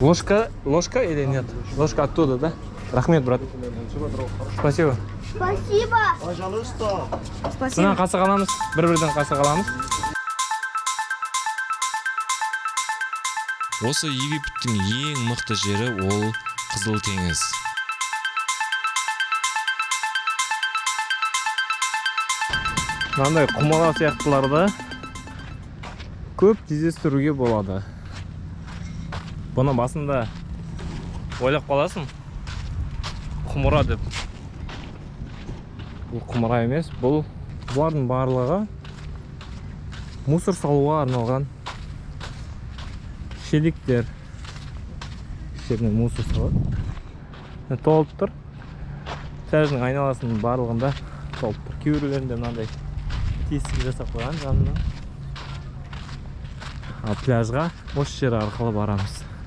Ложка или нет? Ложка оттуда, да? Рахмет, брат. Спасибо. Спасибо. Пожалуйста. Мына қасық аламыз, бір-бірден қасық аламыз. Осы Египеттің ең мықты жері ол Қызыл теңіз. Мынандай құмала сияқтыларды көп кездестіруге болады. Бұны басында ойлап қаласың, құмыра деп. Бұл құмыра емес, бұлардың барлығы мусор салуға арналған шелектер. Іштеріне мусор салады. Толып тұр. Пляждың айналасының барлығында толып тұр. Кейбіреулерінде мынандай тесік жасап қойған жанына. Ал пляжға осы жер арқылы барамыз.